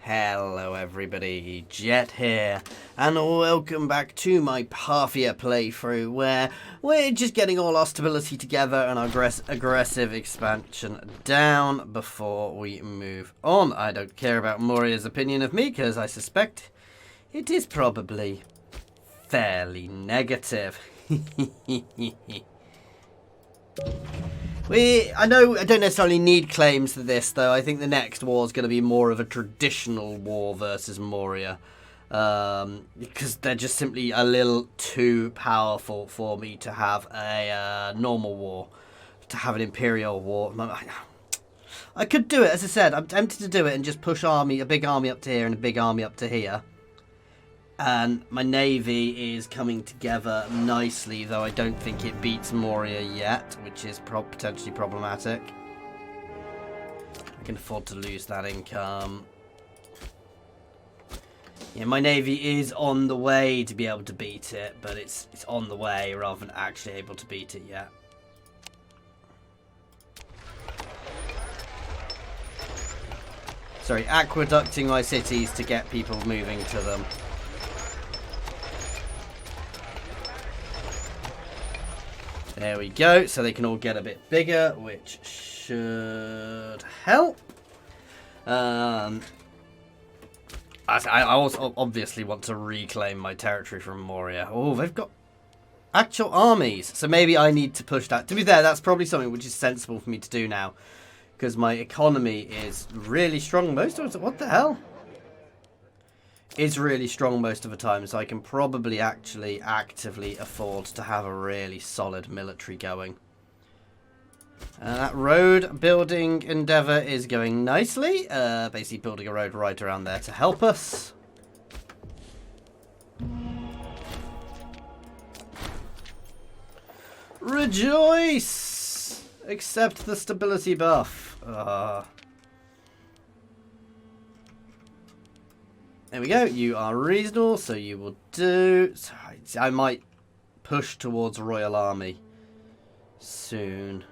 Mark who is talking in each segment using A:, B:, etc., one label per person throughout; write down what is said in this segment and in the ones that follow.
A: Hello everybody, Jet here, and welcome back to my Parthia playthrough, where we're just getting all our stability together and our aggressive expansion down before we move on. I don't care about Moria's opinion of me, because I suspect it is probably fairly negative. I know I don't necessarily need claims for this, though. I think the next war is going to be more of a traditional war versus Moria. Because they're just simply a little too powerful for me to have a normal war. To have an imperial war. I could do it, as I said. I'm tempted to do it and just push a big army up to here and a big army up to here. And my navy is coming together nicely, though I don't think it beats Moria yet, which is potentially problematic. I can afford to lose that income. Yeah, my navy is on the way to be able to beat it, but it's on the way rather than actually able to beat it yet. Sorry, aqueducting my cities to get people moving to them. There we go, so they can all get a bit bigger, which should help. I also obviously want to reclaim my territory from Moria. Oh, they've got actual armies, so maybe I need to push that. To be fair, that's probably something which is sensible for me to do now, because my economy is really strong most of the time. What the hell? Is really strong most of the time, so I can probably actually actively afford to have a really solid military going. That road building endeavour is going nicely. Basically building a road right around there to help us. Rejoice! Accept the stability buff. There we go. You are reasonable, so you will do. So I might push towards Royal Army soon.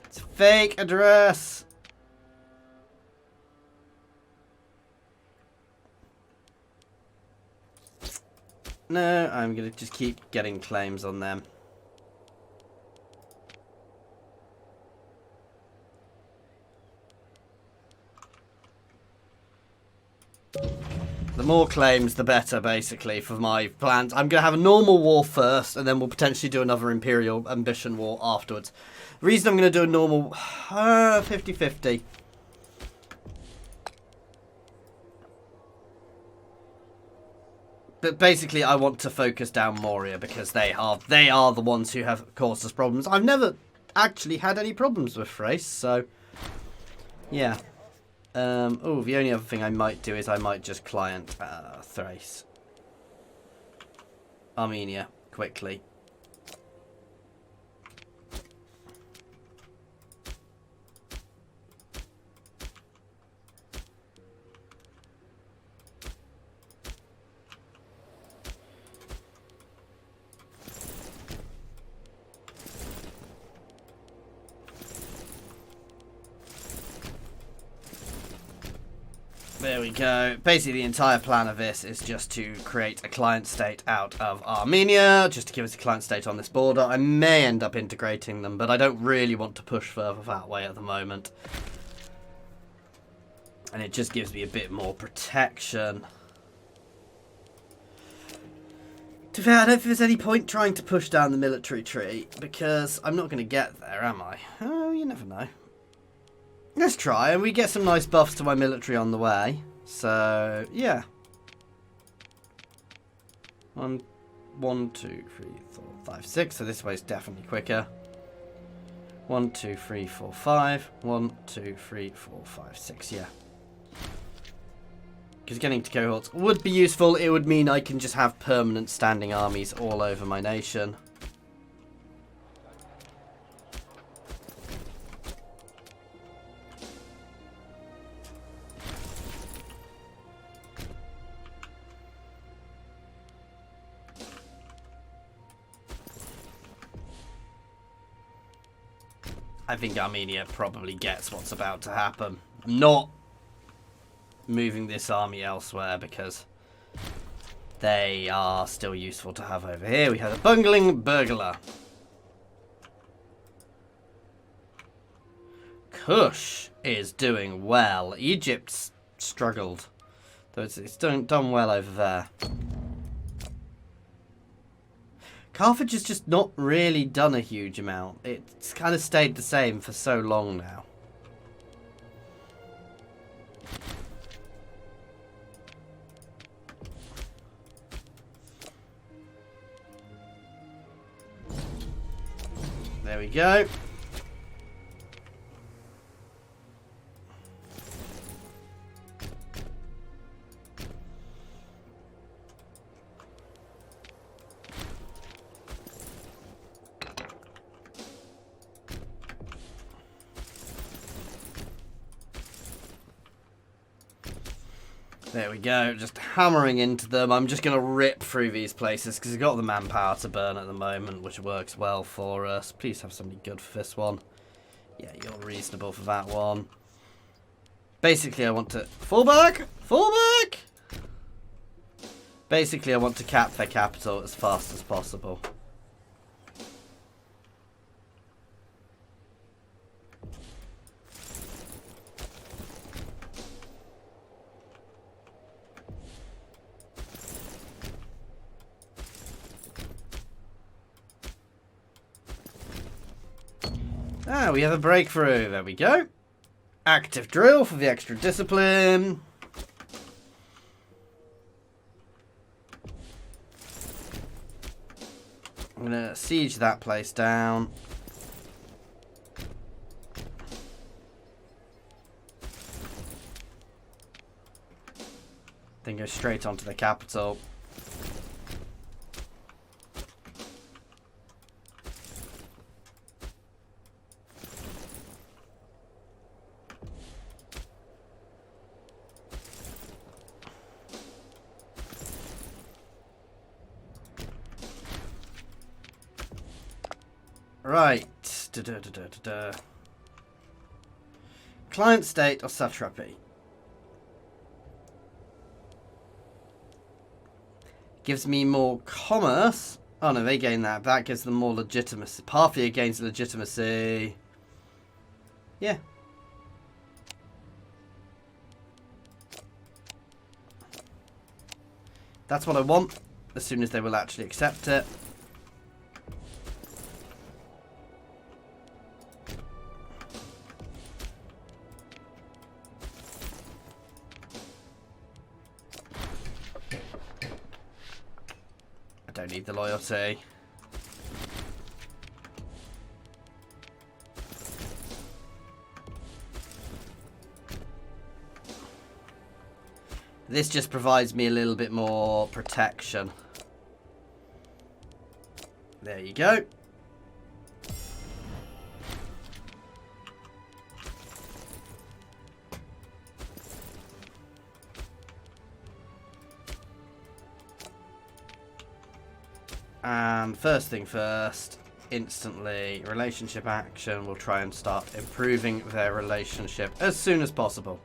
A: It's a fake address. No, I'm going to just keep getting claims on them. The more claims, the better, basically, for my plans. I'm going to have a normal war first, and then we'll potentially do another Imperial Ambition war afterwards. The reason I'm going to do a normal 50-50. But basically, I want to focus down Moria because they are the ones who have caused us problems. I've never actually had any problems with Thrace, so yeah. Oh, the only other thing I might do is I might just client Thrace, Armenia quickly. There we go. Basically, the entire plan of this is just to create a client state out of Armenia, just to give us a client state on this border. I may end up integrating them, but I don't really want to push further that way at the moment. And it just gives me a bit more protection. To be fair, I don't think there's any point trying to push down the military tree, because I'm not going to get there, am I? Oh, you never know. Let's try, and we get some nice buffs to my military on the way. So, yeah. 1, 2, 3, 4, 5, 6. So this way is definitely quicker. 1, 2, 3, 4, 5. 1, 2, 3, 4, 5, 6. Yeah. Because getting to cohorts would be useful. It would mean I can just have permanent standing armies all over my nation. I think Armenia probably gets what's about to happen. I'm not moving this army elsewhere because they are still useful to have over here. We have a bungling burglar. Kush is doing well. Egypt's struggled, though it's done well over there. Carthage has just not really done a huge amount. It's kind of stayed the same for so long now. There we go. There we go, just hammering into them. I'm just going to rip through these places because we've got the manpower to burn at the moment, which works well for us. Please have somebody good for this one. Yeah, you're reasonable for that one. Basically, I want to... Fall back! Fall back! Basically, I want to cap their capital as fast as possible. Ah, we have a breakthrough. There we go. Active drill for the extra discipline. I'm going to siege that place down. Then go straight onto the capital. Right. Client state or satrapy. Gives me more commerce. Oh no, they gain that. That gives them more legitimacy. Parthia gains legitimacy. Yeah. That's what I want. As soon as they will actually accept it. I don't need the loyalty. This just provides me a little bit more protection. There you go. And first thing first, instantly, relationship action. We'll try and start improving their relationship as soon as possible.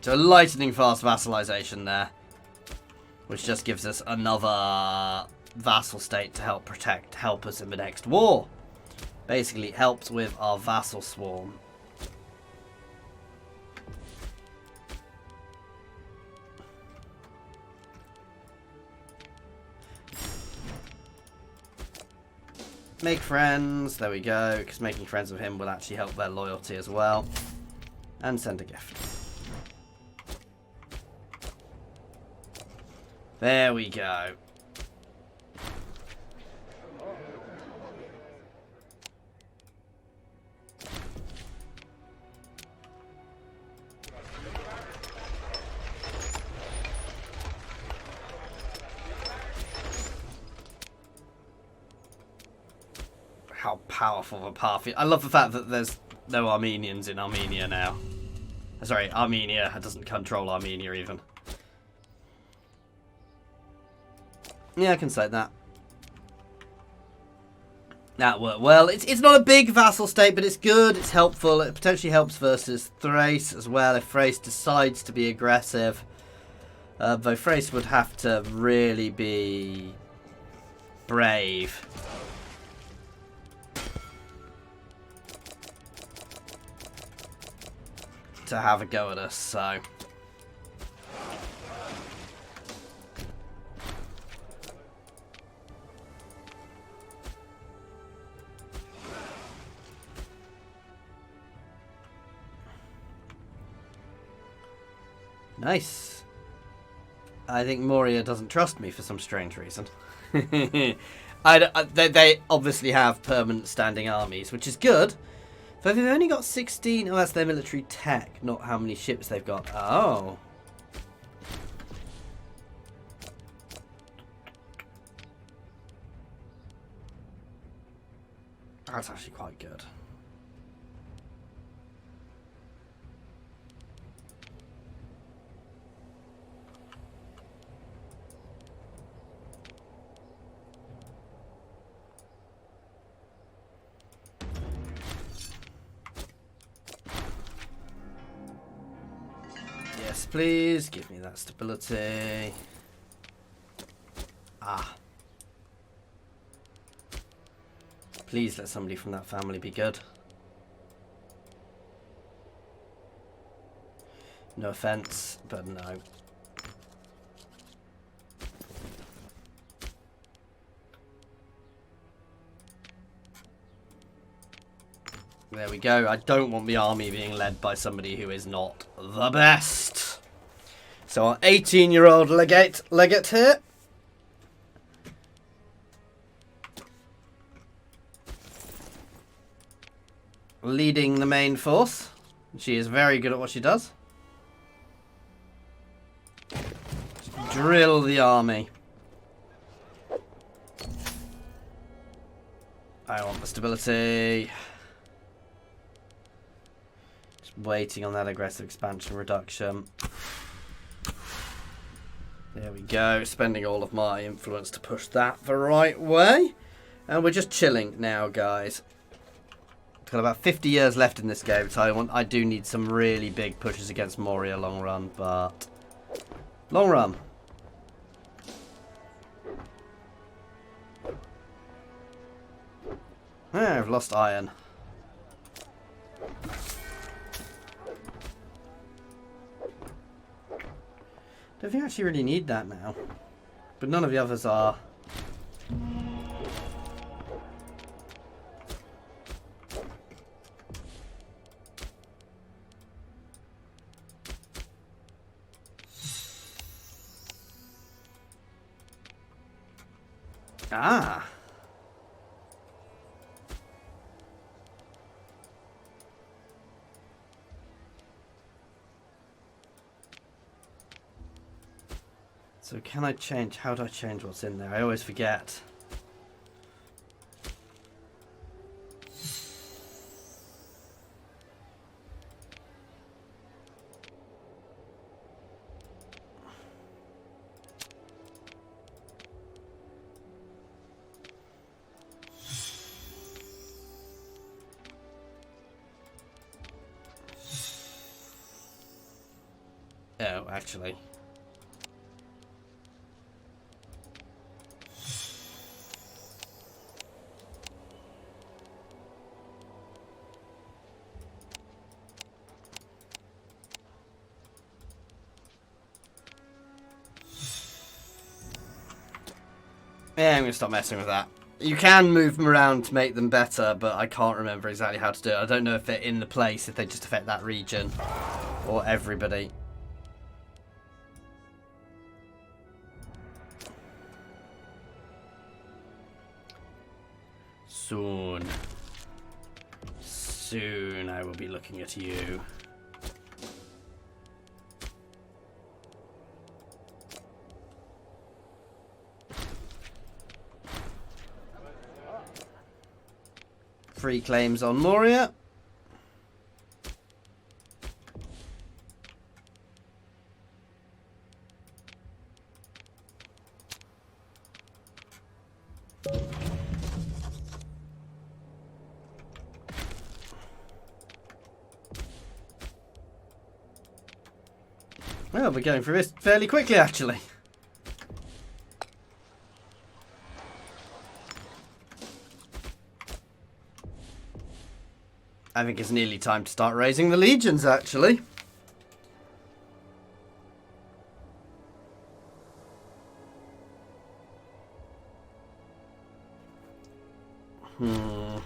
A: So lightning fast vassalization there, which just gives us another vassal state to help us in the next war. Basically, it helps with our vassal swarm. Make friends, there we go, because making friends with him will actually help their loyalty as well. And send a gift. There we go. How powerful the Parthia. I love the fact that there's no Armenians in Armenia now. Sorry, Armenia doesn't control Armenia even. Yeah, I can say that. That worked well. It's not a big vassal state, but it's good. It's helpful. It potentially helps versus Thrace as well if Thrace decides to be aggressive. Though Thrace would have to really be brave. To have a go at us, so... Nice. I think Moria doesn't trust me for some strange reason. They obviously have permanent standing armies, which is good. But they've only got 16. Oh, that's their military tech, not how many ships they've got. Oh. That's actually quite good. Yes, please. Give me that stability. Ah. Please let somebody from that family be good. No offense, but no. There we go. I don't want the army being led by somebody who is not the best. So our 18-year-old legate here. Leading the main force. She is very good at what she does. Just drill the army. I want the stability. Just waiting on that aggressive expansion reduction. There we go. Spending all of my influence to push that the right way. And we're just chilling now, guys. Got about 50 years left in this game, so I do need some really big pushes against Moria long run, but long run. Yeah, I've lost iron. Don't think I actually really need that now, but none of the others are. Ah. So can I change? How do I change what's in there? I always forget. Oh, actually. Yeah, I'm going to stop messing with that. You can move them around to make them better, but I can't remember exactly how to do it. I don't know if they're in the place, if they just affect that region, or everybody. Soon I will be looking at you. Free claims on Moria. Well, we're going through this fairly quickly, actually. I think it's nearly time to start raising the legions, actually. Oh!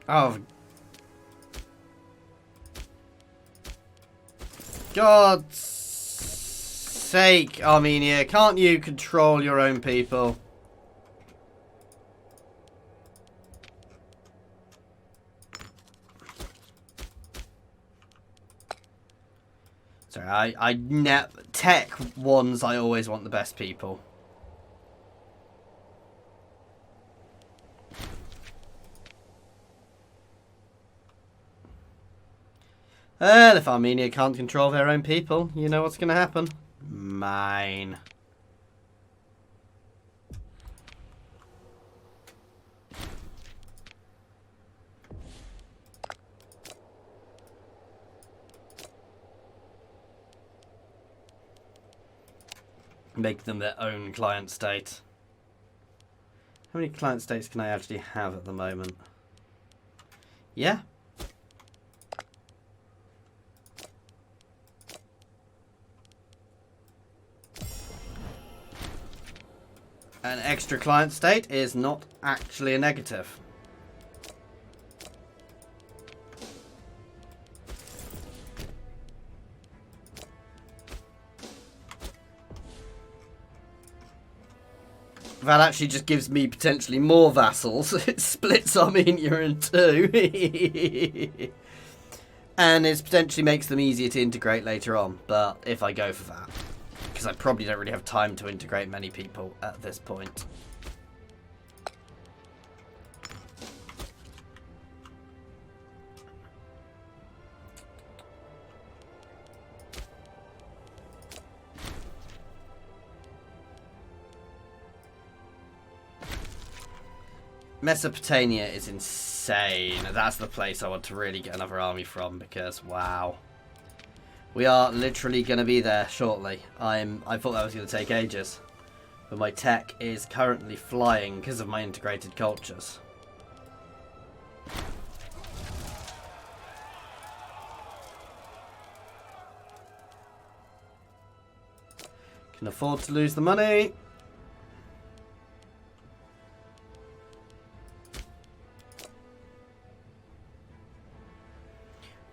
A: Oh. God's sake, Armenia, can't you control your own people? Sorry, tech ones, I always want the best people. Well, if Armenia can't control their own people, you know what's going to happen. Mine. Make them their own client state. How many client states can I actually have at the moment? Yeah. An extra client state is not actually a negative. That actually just gives me potentially more vassals. It splits Armenia in two. And it potentially makes them easier to integrate later on. But if I go for that. Because I probably don't really have time to integrate many people at this point. Mesopotamia is insane. That's the place I want to really get another army from because, wow. We are literally going to be there shortly. I thought that was going to take ages. But my tech is currently flying because of my integrated cultures. Can afford to lose the money.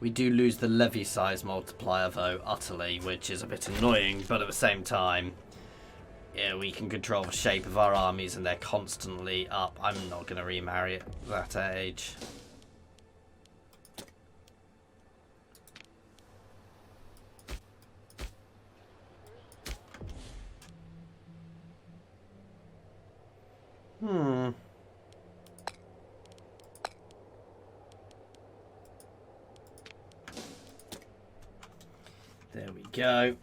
A: We do lose the levy size multiplier though, utterly, which is a bit annoying, but at the same time, yeah, we can control the shape of our armies and they're constantly up. I'm not going to remarry at that age. There we go.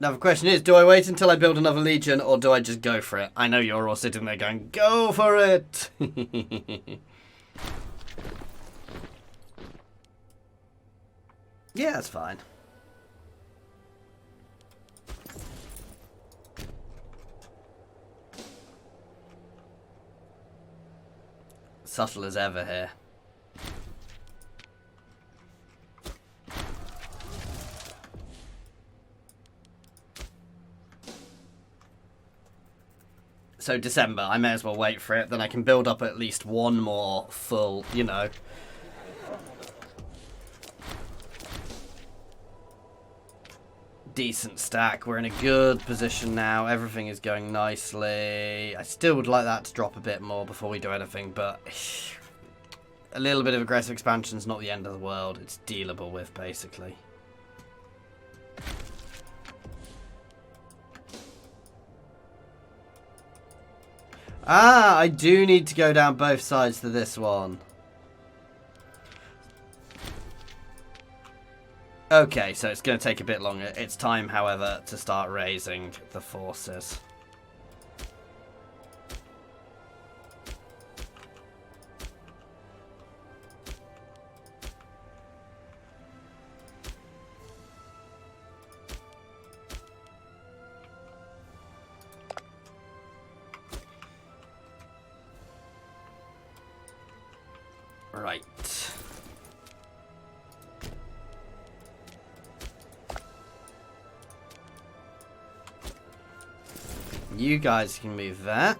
A: Now the question is, do I wait until I build another legion or do I just go for it? I know you're all sitting there going, go for it! Yeah, that's fine. Subtle as ever here. So December, I may as well wait for it, then I can build up at least one more full, you know. Decent stack. We're in a good position now. Everything is going nicely. I still would like that to drop a bit more before we do anything, but a little bit of aggressive expansion is not the end of the world. It's dealable with, basically. Ah, I do need to go down both sides to this one. Okay, so it's going to take a bit longer. It's time, however, to start raising the forces. Right. You guys can move that.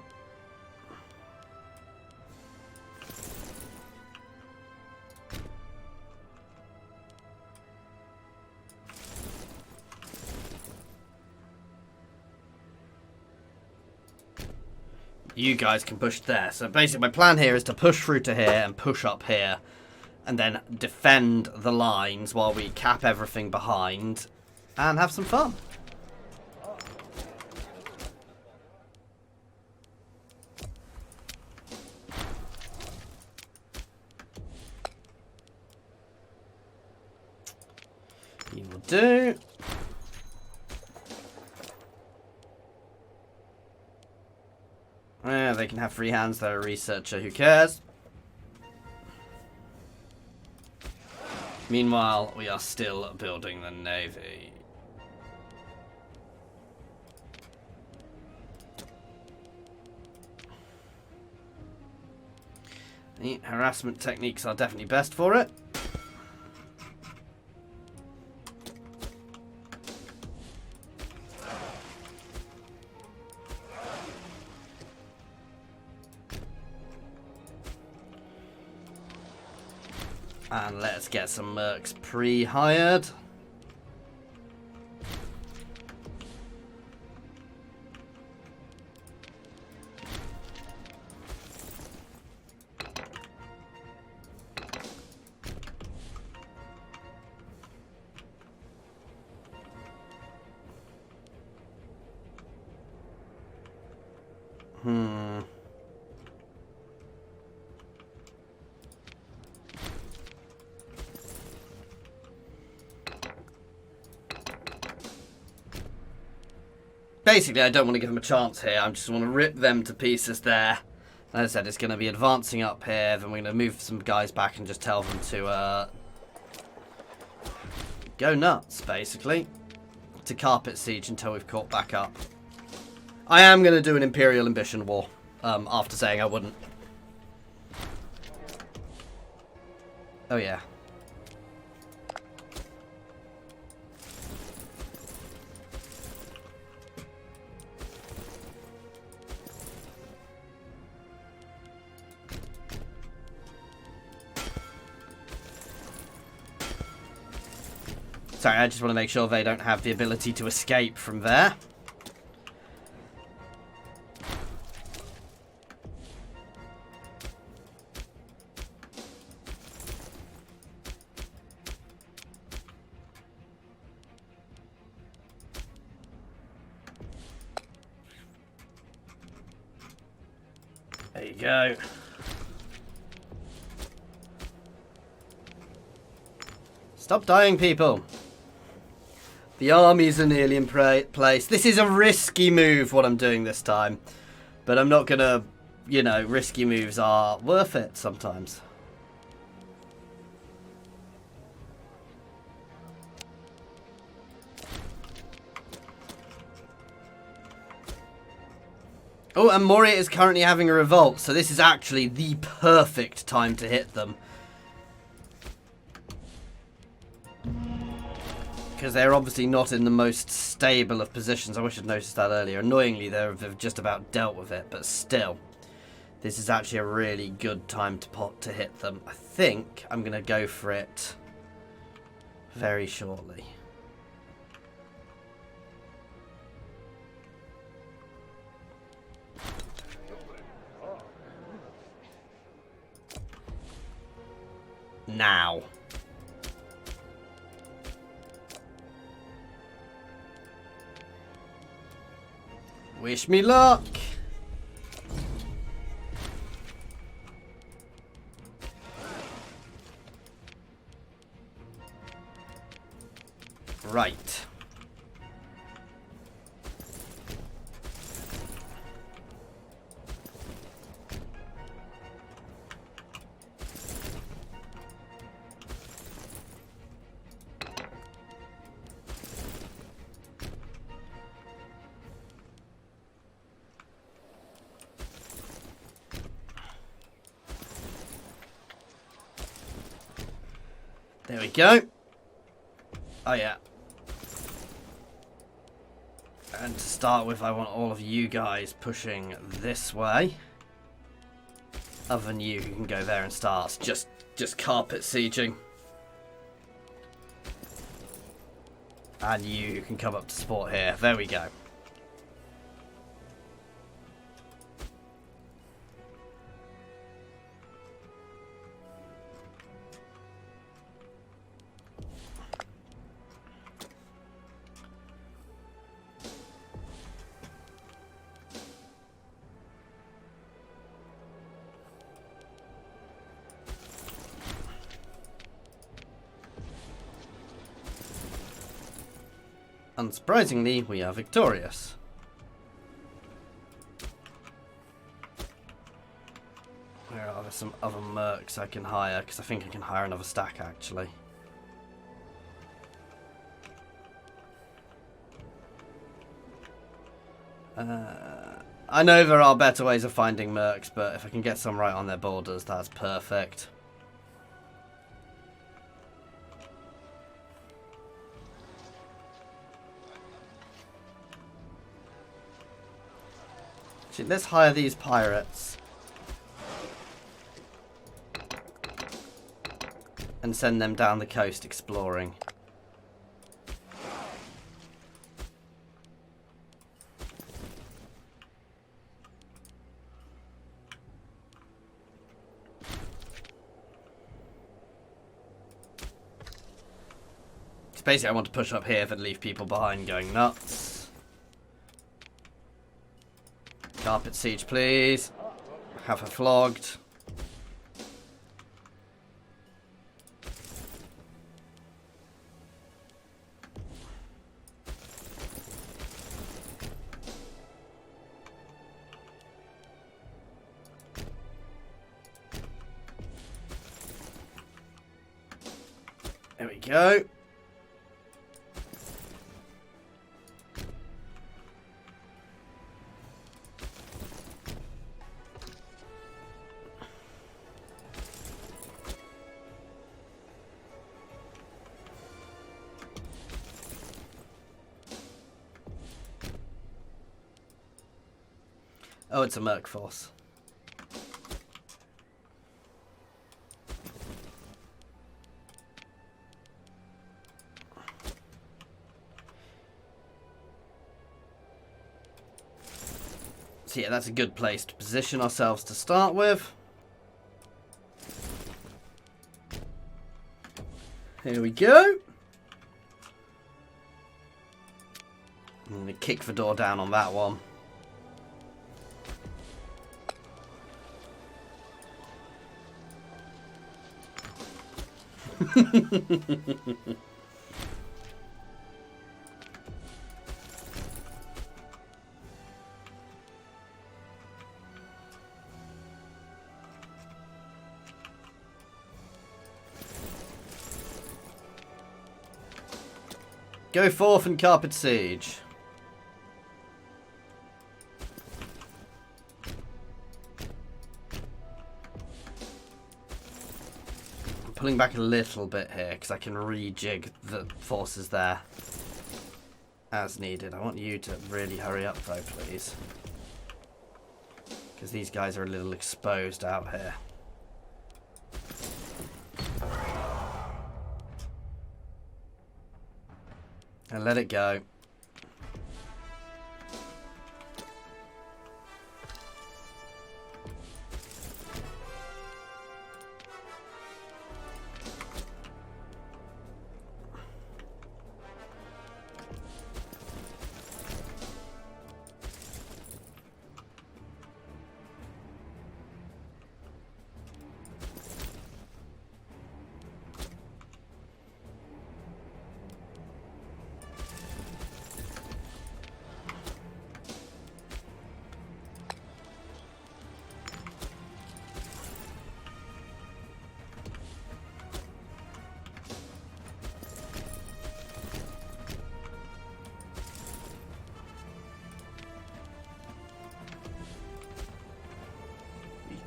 A: You guys can push there. So basically my plan here is to push through to here and push up here. And then defend the lines while we cap everything behind. And have some fun. You will do. Yeah, they can have free hands. They're a researcher. Who cares? Meanwhile, we are still building the navy. The harassment techniques are definitely best for it. And let's get some mercs pre-hired. Basically, I don't want to give them a chance here. I just want to rip them to pieces there. As I said, it's going to be advancing up here. Then we're going to move some guys back and just tell them to go nuts, basically. To carpet siege until we've caught back up. I am going to do an Imperial Ambition War after saying I wouldn't. Oh, yeah. Sorry, I just want to make sure they don't have the ability to escape from there. There you go. Stop dying, people. The armies are nearly in place. This is a risky move, what I'm doing this time. But I'm not going to, you know, risky moves are worth it sometimes. Oh, and Moria is currently having a revolt, so this is actually the perfect time to hit them. Because they're obviously not in the most stable of positions. I wish I'd noticed that earlier. Annoyingly, they've just about dealt with it, but still. This is actually a really good time to hit them. I think I'm going to go for it very shortly. Now. Wish me luck. Right. There we go. Oh, yeah. And to start with, I want all of you guys pushing this way. Other than you, who can go there and start just carpet sieging. And you can come up to support here. There we go. Unsurprisingly, we are victorious. Where are there some other mercs I can hire? Because I think I can hire another stack, actually. I know there are better ways of finding mercs, but if I can get some right on their borders, that's perfect. Actually, let's hire these pirates. And send them down the coast exploring. So basically I want to push up here but leave people behind going nuts. Carpet siege, please. Have her flogged. There we go. Oh, it's a merc force. So yeah, that's a good place to position ourselves to start with. Here we go. I'm going to kick the door down on that one. Go forth and carpet siege. I'm pulling back a little bit here because I can rejig the forces there as needed. I want you to really hurry up though, please. Because these guys are a little exposed out here. And let it go.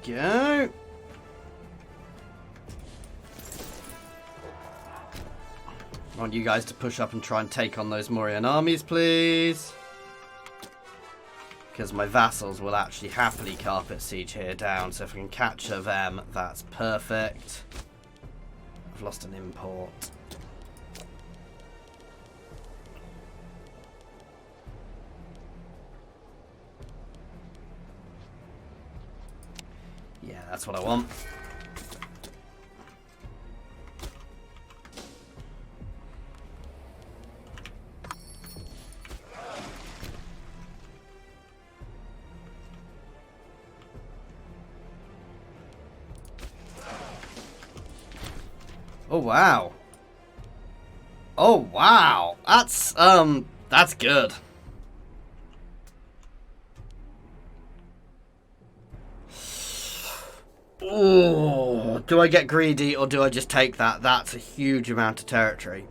A: go. I want you guys to push up and try and take on those Mauryan armies, please. Because my vassals will actually happily carpet siege here down. So if I can capture them, that's perfect. I've lost an import. Yeah, that's what I want. Oh wow. Oh wow. That's good. Oh, do I get greedy or do I just take that? That's a huge amount of territory.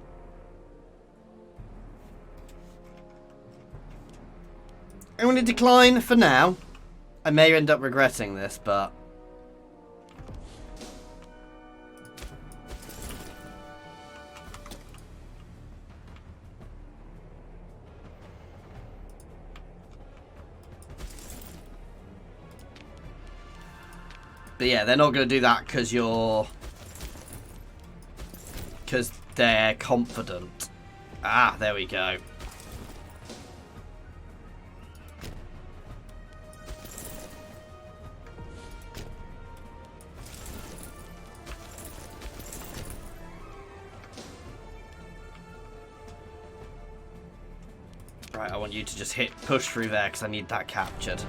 A: I'm going to decline for now. I may end up regretting this, but... But yeah, they're not going to do that because you're... Because they're confident. Ah, there we go. Right, I want you to just push through there because I need that captured.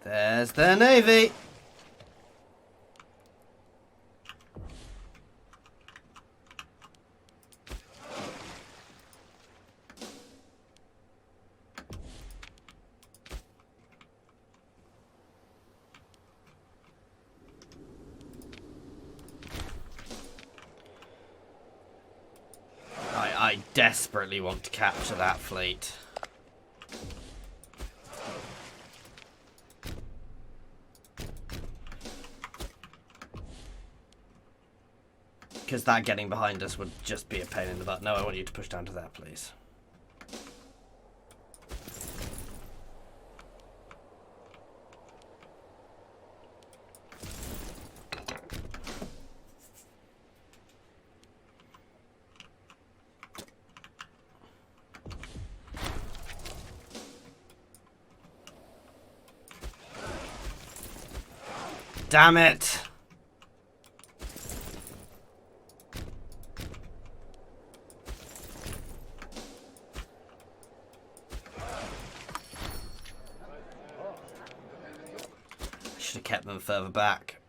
A: There's their navy. I desperately want to capture that fleet. Because that getting behind us would just be a pain in the butt. No, I want you to push down to there, please. Damn it! Should have kept them further back.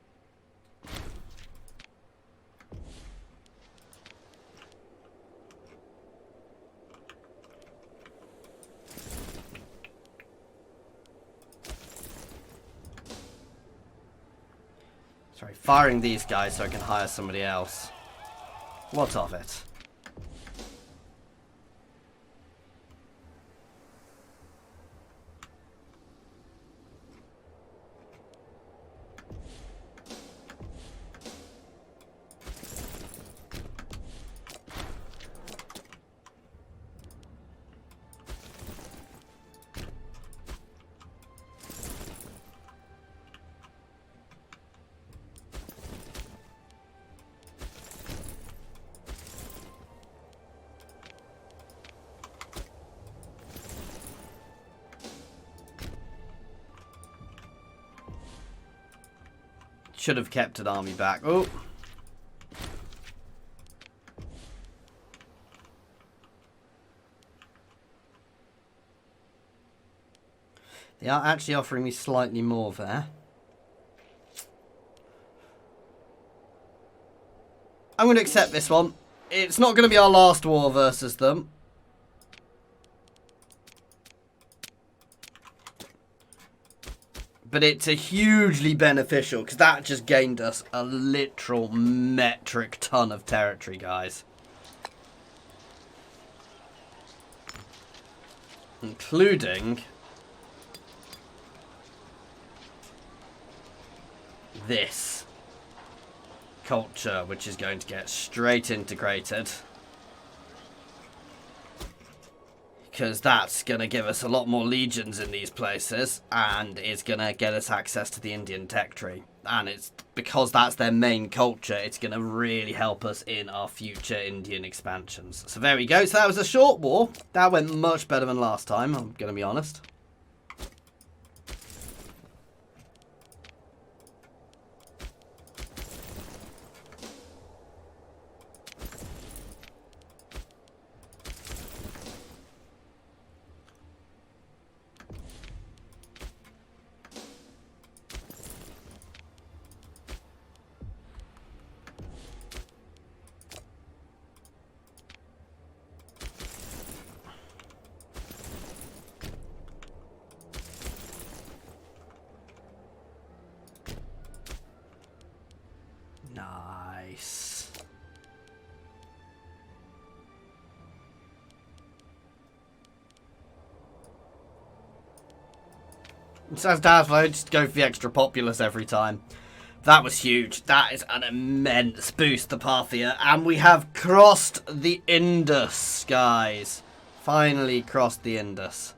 A: Sorry, firing these guys so I can hire somebody else. What of it? Should have kept an army back. Oh. They are actually offering me slightly more there. I'm going to accept this one. It's not going to be our last war versus them. But it's a hugely beneficial, because that just gained us a literal metric ton of territory, guys. Including this culture, which is going to get straight integrated. Because that's going to give us a lot more legions in these places, and it's going to get us access to the Indian tech tree. And it's because that's their main culture, it's going to really help us in our future Indian expansions. So there we go. So that was a short war. That went much better than last time, I'm going to be honest. Nice. Says Daslo, just go for the extra populace every time. That was huge. That is an immense boost to Parthia. And we have crossed the Indus, guys. Finally crossed the Indus.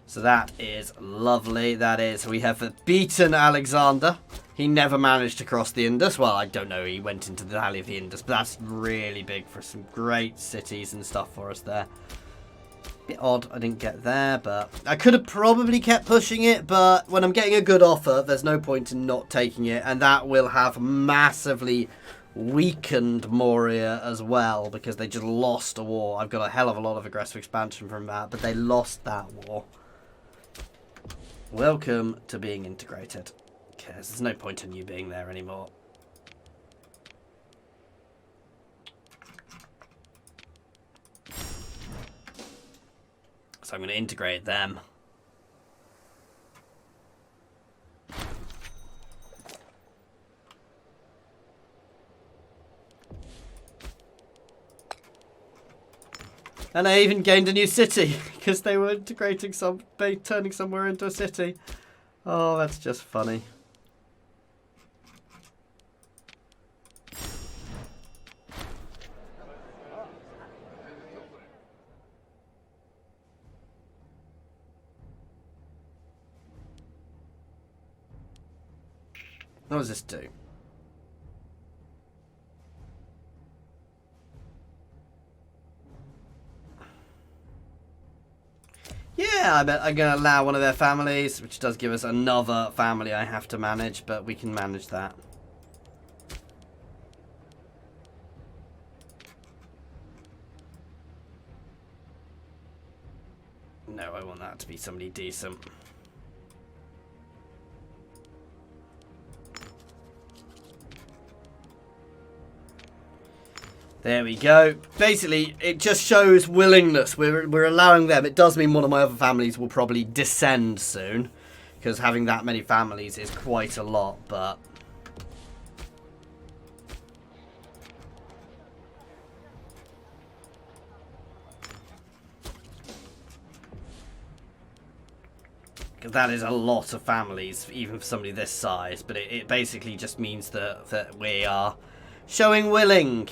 A: So that is lovely. That is, we have beaten Alexander. He never managed to cross the Indus. Well, I don't know. He went into the Valley of the Indus. But that's really big for some great cities and stuff for us there. Bit odd I didn't get there, but I could have probably kept pushing it, but when I'm getting a good offer, there's no point in not taking it, and that will have massively weakened Moria as well, because they just lost a war. I've got a hell of a lot of aggressive expansion from that, but they lost that war. Welcome to being integrated. Okay, there's no point in you being there anymore. So I'm going to integrate them. And I even gained a new city because they were integrating turning somewhere into a city. Oh, that's just funny. What does this do? Yeah, I bet I'm going to allow one of their families, which does give us another family I have to manage, but we can manage that. No, I want that to be somebody decent. There we go. Basically, it just shows willingness. We're allowing them. It does mean one of my other families will probably descend soon, because having that many families is quite a lot, but... that is a lot of families, even for somebody this size, but it basically just means that we are showing willing.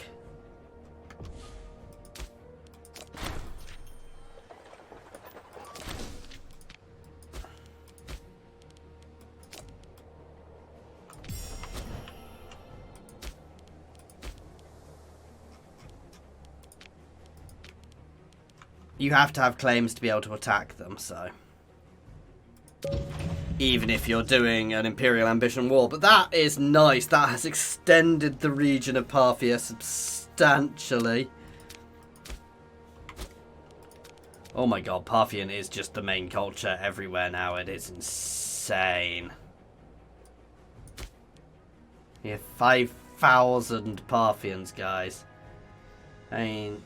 A: You have to have claims to be able to attack them, so... even if you're doing an Imperial Ambition war. But that is nice. That has extended the region of Parthia substantially. Oh my god, Parthian is just the main culture everywhere now. It is insane. We have 5 1,000 Parthians, guys. I mean,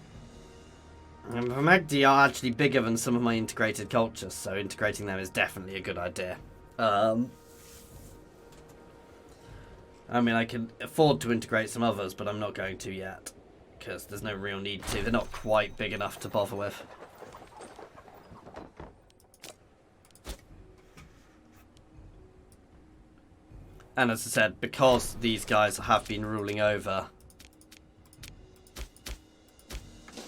A: Magdi are actually bigger than some of my integrated cultures, so integrating them is definitely a good idea. I mean, I can afford to integrate some others, but I'm not going to yet, because there's no real need to. They're not quite big enough to bother with. And as I said, because these guys have been ruling over,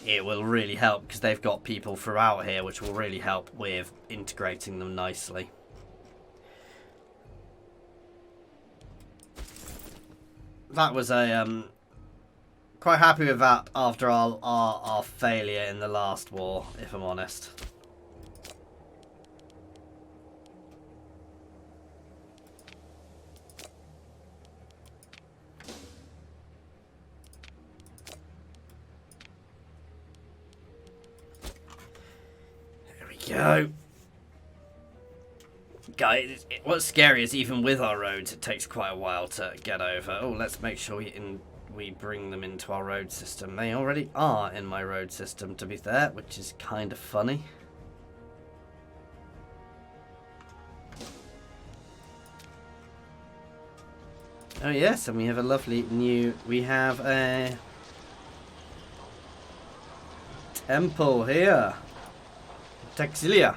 A: it will really help, because they've got people throughout here, which will really help with integrating them nicely. That was a quite happy with that after our failure in the last war, if I'm honest. There we go. Guys, what's scary is even with our roads, it takes quite a while to get over. Oh, let's make sure we bring them into our road system. They already are in my road system, to be fair, which is kind of funny. Oh yes, and we have a lovely new... We have a temple here. Taxilia.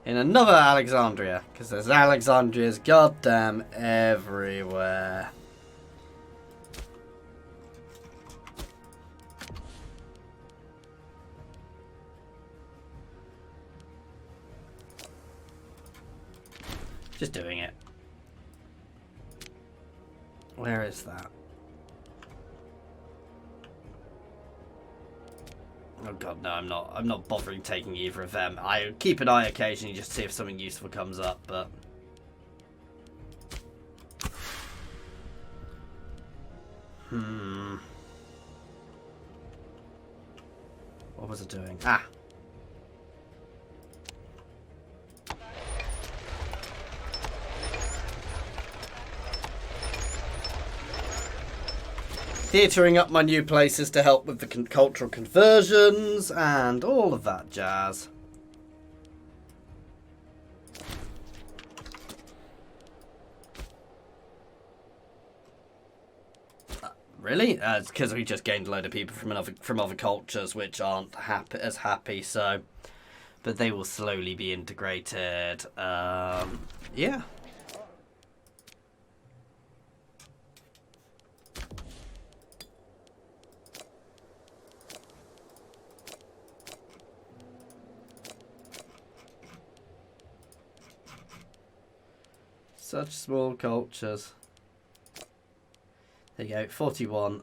A: In another Alexandria, because there's Alexandrias goddamn everywhere. Just doing it. Where is that? Oh god, no, I'm not bothering taking either of them. I keep an eye occasionally just to see if something useful comes up, but... What was it doing? Ah! Theatering up my new places to help with the cultural conversions and all of that jazz. Really? It's because we just gained a load of people from other cultures which aren't as happy. So, but they will slowly be integrated. Yeah. Such small cultures. There you go, 41.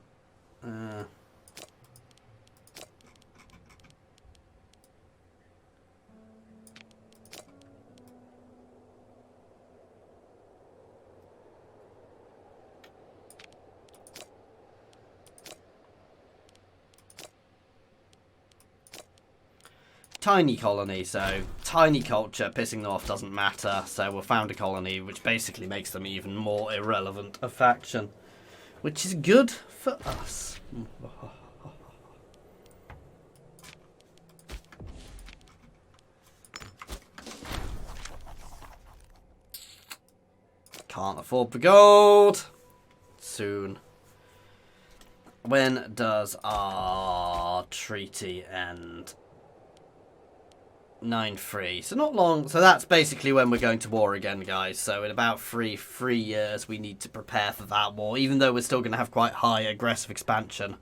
A: Tiny colony, so tiny culture, pissing them off doesn't matter, so we'll found a colony, which basically makes them even more irrelevant a faction, which is good for us. Can't afford the gold. Soon. When does our treaty end? 9-3, so not long. So that's basically when we're going to war again, guys. So in about three years we need to prepare for that war, even though we're still going to have quite high aggressive expansion.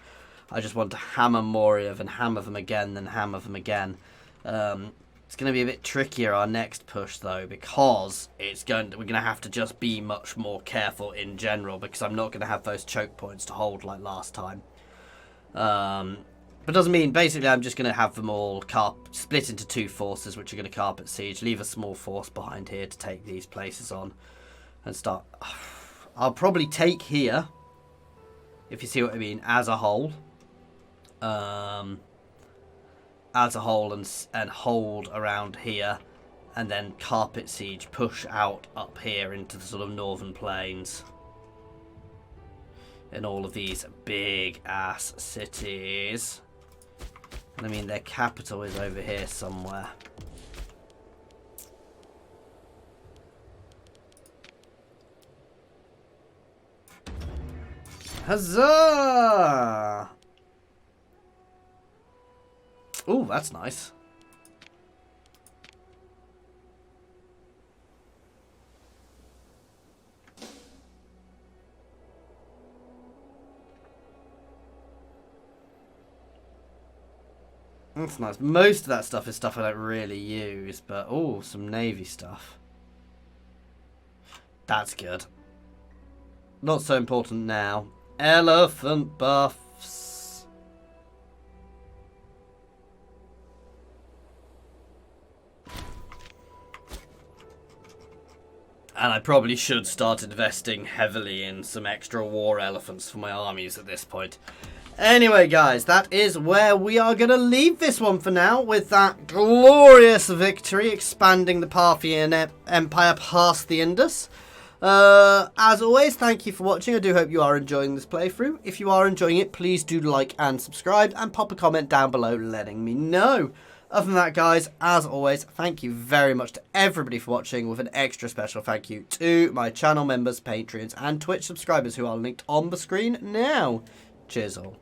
A: I just want to hammer Moria, then hammer them again, then hammer them again. It's going to be a bit trickier our next push though, because we're going to have to just be much more careful in general, because I'm not going to have those choke points to hold like last time. But doesn't mean, basically I'm just going to have them all split into two forces, which are going to carpet siege, leave a small force behind here to take these places on, and start. I'll probably take here, if you see what I mean, as a whole. And hold around here, and then carpet siege, push out up here into the sort of northern plains. in all of these big-ass cities. And I mean, their capital is over here somewhere. Huzzah! Ooh, that's nice. That's nice. Most of that stuff is stuff I don't really use, but oh, some navy stuff. That's good. Not so important now. Elephant buffs. And I probably should start investing heavily in some extra war elephants for my armies at this point. Anyway, guys, that is where we are going to leave this one for now, with that glorious victory expanding the Parthian Empire past the Indus. As always, thank you for watching. I do hope you are enjoying this playthrough. If you are enjoying it, please do like and subscribe, and pop a comment down below letting me know. Other than that, guys, as always, thank you very much to everybody for watching, with an extra special thank you to my channel members, Patreons, and Twitch subscribers who are linked on the screen now. Cheers all.